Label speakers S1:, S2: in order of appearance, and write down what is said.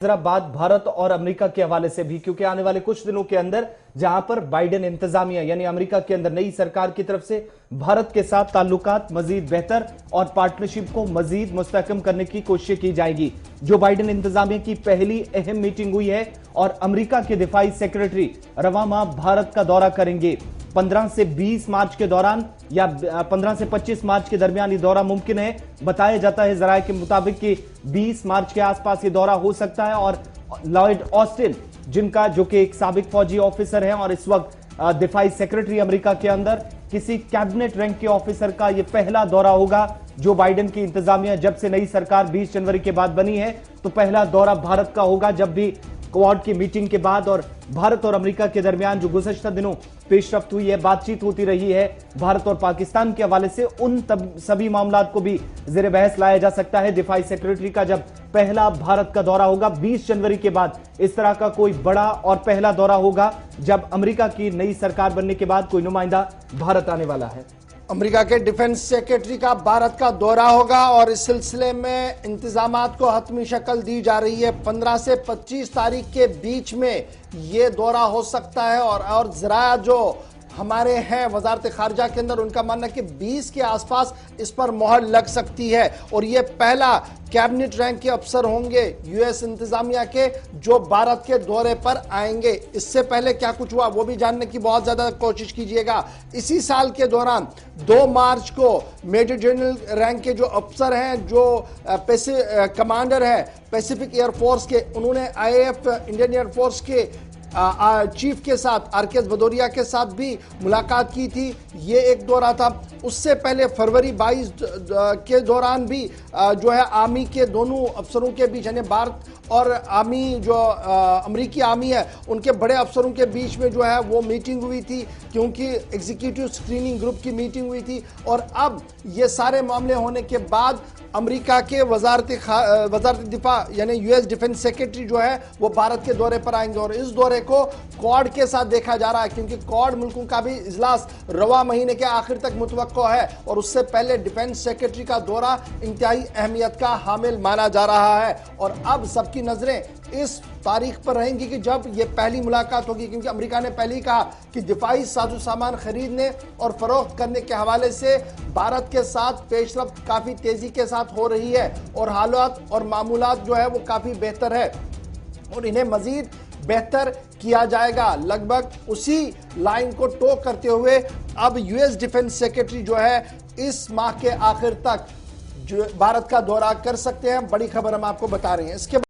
S1: जरा बात भारत और अमेरिका के हवाले से भी, क्योंकि आने वाले कुछ दिनों के अंदर जहां पर बाइडेन इंतजामिया यानी अमेरिका के अंदर नई सरकार की तरफ से भारत के साथ ताल्लुकात मजीद बेहतर और पार्टनरशिप को मजीद मुस्तहकम करने की कोशिश की जाएगी। जो बाइडेन इंतजामिया की पहली अहम मीटिंग हुई है और अमेरिका के दिफाई सेक्रेटरी रवा माह भारत का दौरा करेंगे। 15 से 20 मार्च के दौरान या 15 से 25 मार्च के दरमियान ये दौरा मुमकिन है। बताया जाता है जराये के मुताबिक कि 20 मार्च के आसपास ये दौरा हो सकता है। और लॉयड ऑस्टिन, जिनका जो कि एक साबिक फौजी ऑफिसर है और इस वक्त दिफाई सेक्रेटरी अमेरिका के अंदर, किसी कैबिनेट रैंक के ऑफिसर का यह पहला दौरा होगा। जो बाइडेन की इंतजामिया जब से नई सरकार 20 जनवरी के बाद बनी है, तो पहला दौरा भारत का होगा। जब भी क्वाड की मीटिंग के बाद और भारत और अमेरिका के दरमियान जो गुज़श्ता दिनों पेशरफ्त हुई है, बातचीत होती रही है भारत और पाकिस्तान के हवाले से, उन सभी मामलात को भी ज़ेर बहस लाया जा सकता है। दिफाई सेक्रेटरी का जब पहला भारत का दौरा होगा 20 जनवरी के बाद, इस तरह का कोई बड़ा और पहला दौरा होगा जब अमेरिका की नई सरकार बनने के बाद कोई नुमाइंदा भारत आने वाला है।
S2: अमेरिका के डिफेंस सेक्रेटरी का भारत का दौरा होगा और इस सिलसिले में इंतजामात को हतमी शक्ल दी जा रही है। 15 से 25 तारीख के बीच में ये दौरा हो सकता है और जरा जो हमारे हैं वजारत खारजा के अंदर, उनका मानना है कि 20 के आसपास इस पर मोहर लग सकती है। और ये पहला कैबिनेट रैंक के अफसर होंगे यूएस इंतजामिया के जो भारत के दौरे पर आएंगे। इससे पहले क्या कुछ हुआ वो भी जानने की बहुत ज्यादा कोशिश कीजिएगा। इसी साल के दौरान 2 मार्च को मेजर जनरल रैंक के जो अफसर हैं, जो कमांडर है पैसिफिक एयरफोर्स के, उन्होंने आईएएफ इंडियन एयरफोर्स के चीफ के साथ आरकेएस भदौरिया के साथ भी मुलाकात की थी। ये एक दौरा था। उससे पहले फरवरी 22 के दौरान भी जो है आर्मी के दोनों अफसरों के बीच, यानी भारत और आर्मी जो अमेरिकी आर्मी है उनके बड़े अफसरों के बीच में जो है वो मीटिंग हुई थी, क्योंकि एग्जीक्यूटिव स्क्रीनिंग ग्रुप की मीटिंग हुई थी। और अब ये सारे मामले होने के बाद अमेरिका के वजारत दिफा यानी यूएस डिफेंस सेक्रेटरी जो है वो भारत के दौरे पर आएंगे। और इस दौरे को क्वाड के साथ देखा जा रहा है, क्योंकि क्वाड मुल्कों का भी इजलास रवा महीने के आखिर तक मुतवक्को है और उससे पहले डिफेंस सेक्रेटरी का दौरा इंतहाई अहमियत का हामिल माना जा रहा है। और अब सबकी नजरें इस तारीख पर रहेंगी कि जब ये पहली मुलाकात होगी, क्योंकि अमेरिका ने पहले ही कहा कि दिफाई साजो सामान खरीदने और फरोख्त करने के हवाले से भारत के साथ पेशरफ्त काफी तेजी के साथ हो रही है और हालात और मामूलात जो है वो काफी बेहतर है और इन्हें मजीद बेहतर किया जाएगा। लगभग उसी लाइन को टो करते हुए अब यूएस डिफेंस सेक्रेटरी जो है इस माह के आखिर तक भारत का दौरा कर सकते हैं। बड़ी खबर हम आपको बता रहे हैं। इसके